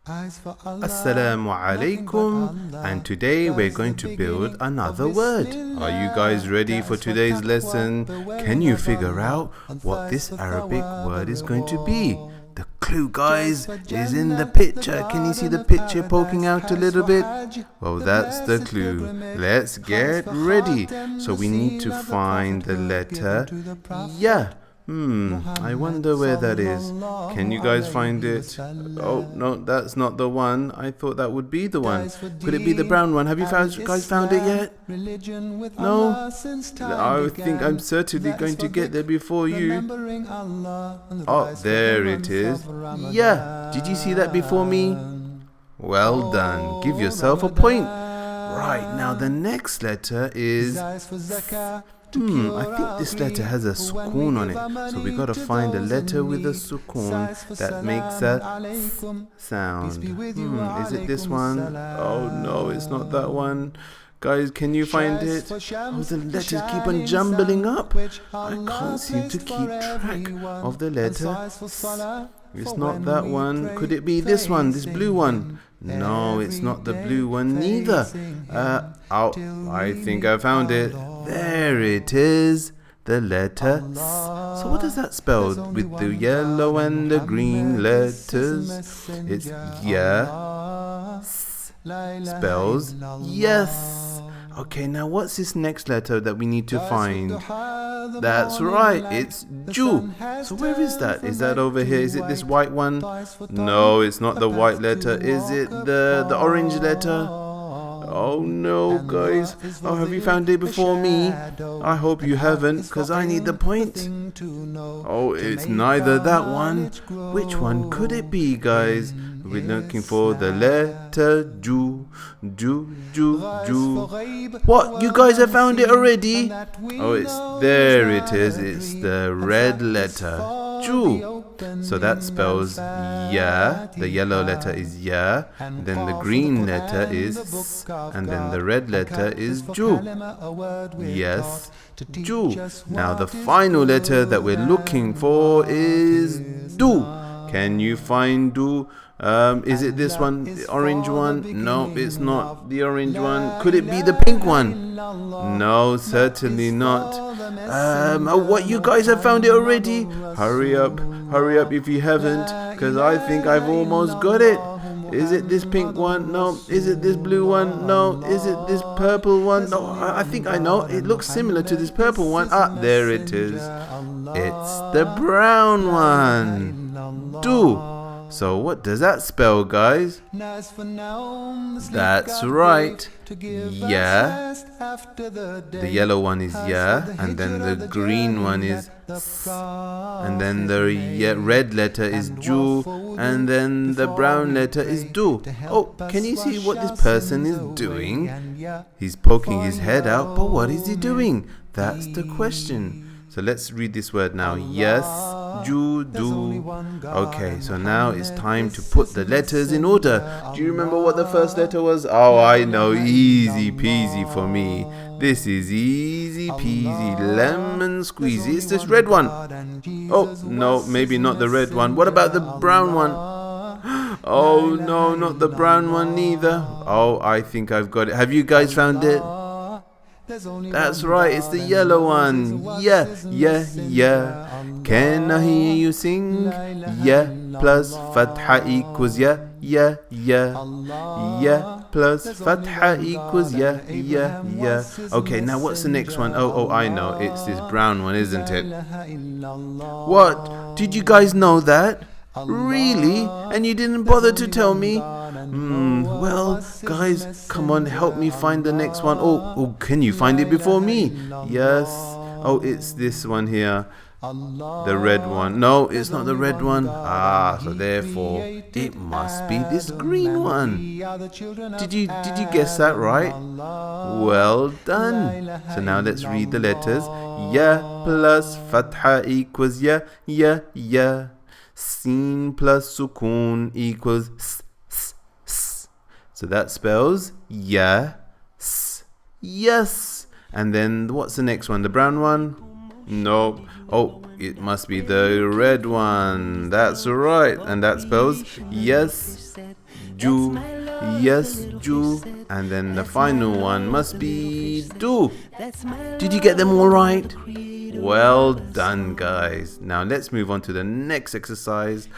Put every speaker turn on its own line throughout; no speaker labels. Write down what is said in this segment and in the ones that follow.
Assalamu alaikum, and today we're going to build another word. Are you guys ready for today's lesson? Can you figure out what this Arabic word is going to be? The clue, guys, is in the picture. Can you see the picture poking out a little bit? Well, that's the clue. Let's get ready. So we need to find the letter Ya. I wonder where that is. Can you guys find it? Oh, no, that's not the one. I thought that would be the one. Could it be the brown one? Have you guys found it yet? No? I think I'm certainly going to get there before you. Oh, there it is. Yeah. Did you see that before me? Well done. Give yourself a point. Right, now the next letter is... I think this letter has a sukoon on it, so we got to find a letter with a sukoon that makes a sound. Is it this one? Oh no, it's not that one. Guys, can you find it? Oh, the letters keep on jumbling up. I can't seem to keep track of the letter. It's not that one. Could it be this one, this blue one? No, it's not the blue one neither. I think I found it. There it is, the letter S. So what does that spell with the yellow and the green letters? It's Ya. Spells yes. Okay, now what's this next letter that we need to find? That's right, it's Ju. So where is that? Is that over here? Is it this white one? No, it's not the white letter. Is it the orange letter? Oh no, guys. Oh, have you found it before me? I hope you haven't, because I need the point. Oh, it's neither that one. Which one could it be, guys? We're looking for the letter Ju. What? You guys have found it already? Oh, there it is. It's the red letter Ju. So that spells Ya. The yellow letter is Ya. Then the green letter is S. And then the red letter is Ju. Yes, Ju. Now the final letter that we're looking for is Du. Can you find Du? Is it this one, the orange one? No, it's not the orange one. Could it be the pink one? No, certainly not. What, you guys have found it already? Hurry up if you haven't, because I think I've almost got it. Is it this pink one? No. Is it this blue one? No. Is it this purple one? No, I think I know. It looks similar to this purple one. Ah, there it is. It's the brown one. Du. So what does that spell, guys? That's right. Ya. The yellow one is Ya, and then the green one is S, and then the red letter is Ju, and then the brown letter is Du. Oh, can you see what this person is doing? He's poking his head out, but what is he doing? That's the question. So let's read this word now. Yasjudu. Okay, so now it's time to put the letters in order. Do you remember what the first letter was? Oh, I know. Easy peasy for me. This is easy peasy lemon squeezy. It's this red one. Oh, no, maybe not the red one. What about the brown one? Oh, no, not the brown one neither. Oh, I think I've got it. Have you guys found it? That's right, it's the yellow one. Yeah. Can I hear you sing? Yeah plus fatha equals yeah. Yeah plus fatha equals yeah. Okay, now what's the next one? Oh, I know. It's this brown one, isn't it? What? Did you guys know that? Really? And you didn't bother to tell me? Well, guys, come on, help me find the next one. Oh, can you find it before me? Yes. Oh, it's this one here. The red one. No, it's not the red one. So therefore, it must be this green one. Did you guess that right? Well done. So now let's read the letters. Ya plus fatha equals ya. Sin plus sukoon equals s. So that spells yes. And then what's the next one? The brown one? No. Oh, it must be the red one. That's right. And that spells yes. yasjudu, and then the final one must be do. Did you get them all right? Well done, guys. Now let's move on to the next exercise.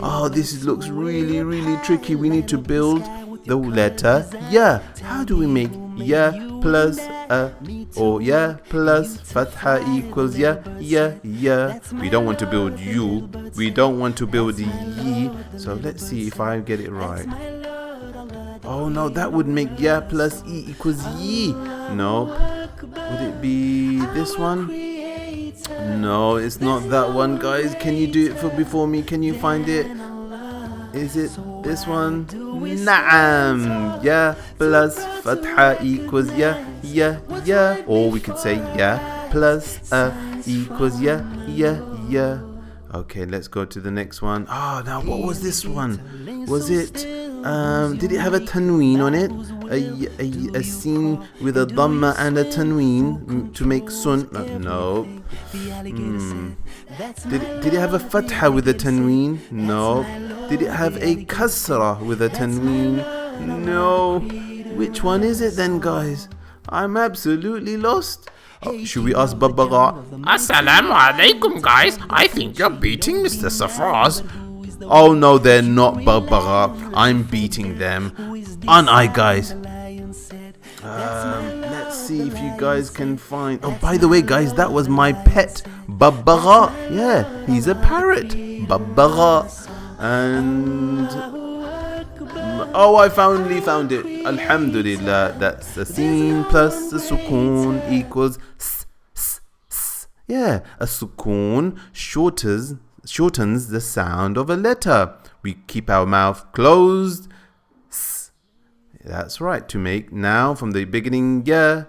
Oh, this looks really tricky. We need to build the letter ya. How do we make ya plus a, or ya plus fatha equals ya? We don't want to build you. We don't want to build ye. So let's see if I get it right. Oh no, that would make ya plus e equals ye. Nope. Would it be this one? No, it's not that one, guys. Can you do it before me? Can you find it? Is it this one? Naam. Ya plus fatha equals ya. Or we could say ya plus a equals ya. Okay, let's go to the next one. Oh, now what was this one? Was it, did it have a tanween on it? A scene with a dhamma and a tanween to make sun? No. Did it have a fatha with a tanween? No. Did it have a kasra with a tanween? No. Which one is it then, guys? I'm absolutely lost. Oh, should we ask Babagha?
Assalamu alaikum, guys. I think you're beating Mr. Safraz.
Oh no, they're not, Babagha. I'm beating them. Aren't I, guys? Let's see if you guys can find... Oh, by the way, guys, that was my pet, Babagha. Yeah, he's a parrot, Babagha. And... oh, I finally found it. Alhamdulillah. That's a sin plus a sukoon equals s. Yeah, a sukoon shortens the sound of a letter. We keep our mouth closed. S. That's right. To make now from the beginning ya.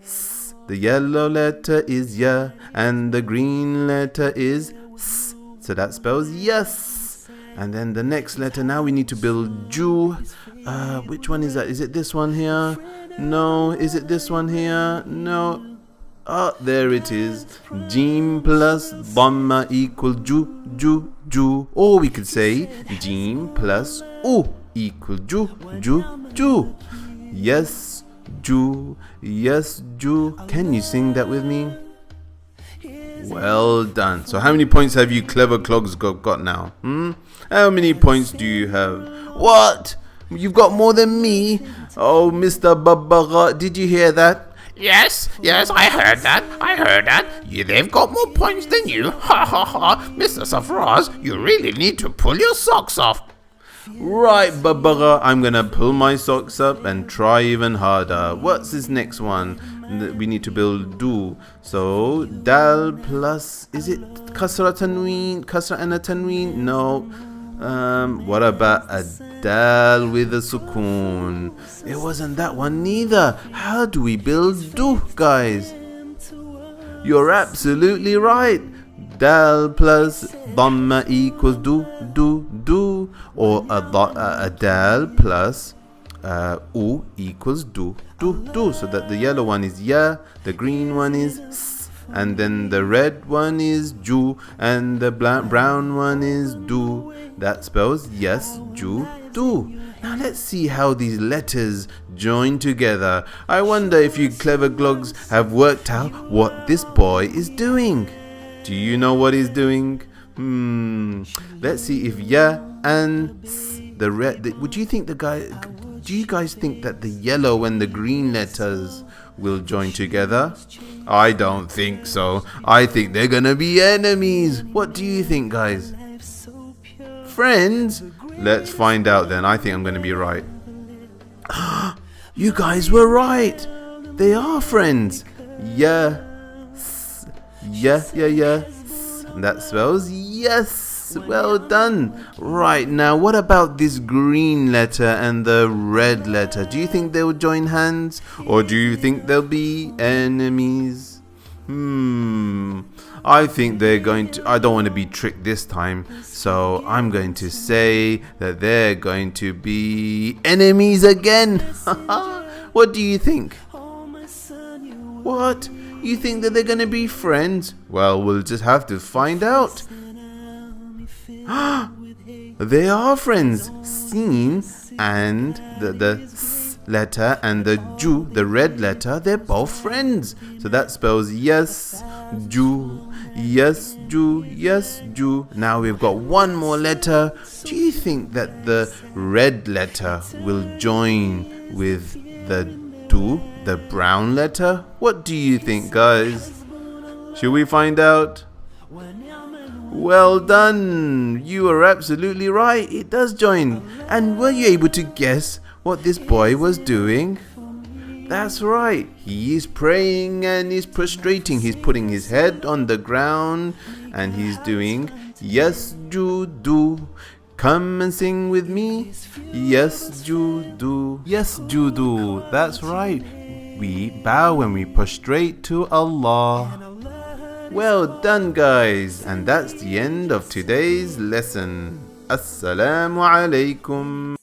S. The yellow letter is ya, and the green letter is s. So that spells yes. And then the next letter, now we need to build ju. Which one is that? Is it this one here? No. Is it this one here? No. Oh, there it is. Jim plus dhamma equal ju. Or we could say jim plus u equal ju. Yes, ju. Can you sing that with me? Well done. So how many points have you clever clogs got now? How many points do you have? What? You've got more than me? Oh, Mr. Babagha, did you hear that?
Yes, I heard that. They've got more points than you. Ha. Mr. Safraz, you really need to pull your socks off.
Right, Babagha, I'm gonna pull my socks up and try even harder. What's this next one? We need to build do. So dal plus, is it kasra and a tanween? No. What about a dal with a sukoon? It wasn't that one neither. How do we build do, guys? You're absolutely right. Dal plus dhamma equals do. Or a dal plus u equals do. So that the yellow one is ya, the green one is s, and then the red one is ju, and the brown one is do. That spells yes, ju, do. Now let's see how these letters join together. I wonder if you clever glogs have worked out what this boy is doing. Do you know what he's doing? Let's see if ya and s, the red. Do you guys think that the yellow and the green letters will join together? I don't think so. I think they're gonna be enemies. What do you think, guys? Friends? Let's find out then. I think I'm gonna be right. You guys were right. They are friends. Yeah. That spells yes. Well done. Right, now what about this green letter and the red letter? Do you think they will join hands, or do you think they'll be enemies? I think they're going to... I don't want to be tricked this time, so I'm going to say that they're going to be enemies again. What do you think? What? You think that they're going to be friends? Well, we'll just have to find out. They are friends. Sin and the s letter and the ju, the red letter, they're both friends. So that spells yes, ju, yes, ju, yes, ju. Now we've got one more letter. Do you think that the red letter will join with the du, the brown letter? What do you think, guys? Should we find out? Well done! You are absolutely right. It does join. And were you able to guess what this boy was doing? That's right. He is praying and he's prostrating. He's putting his head on the ground and he's doing yasjudu. Come and sing with me. Yasjudu. Yasjudu. That's right. We bow when we prostrate to Allah. Well done, guys, and that's the end of today's lesson. Assalamu alaikum.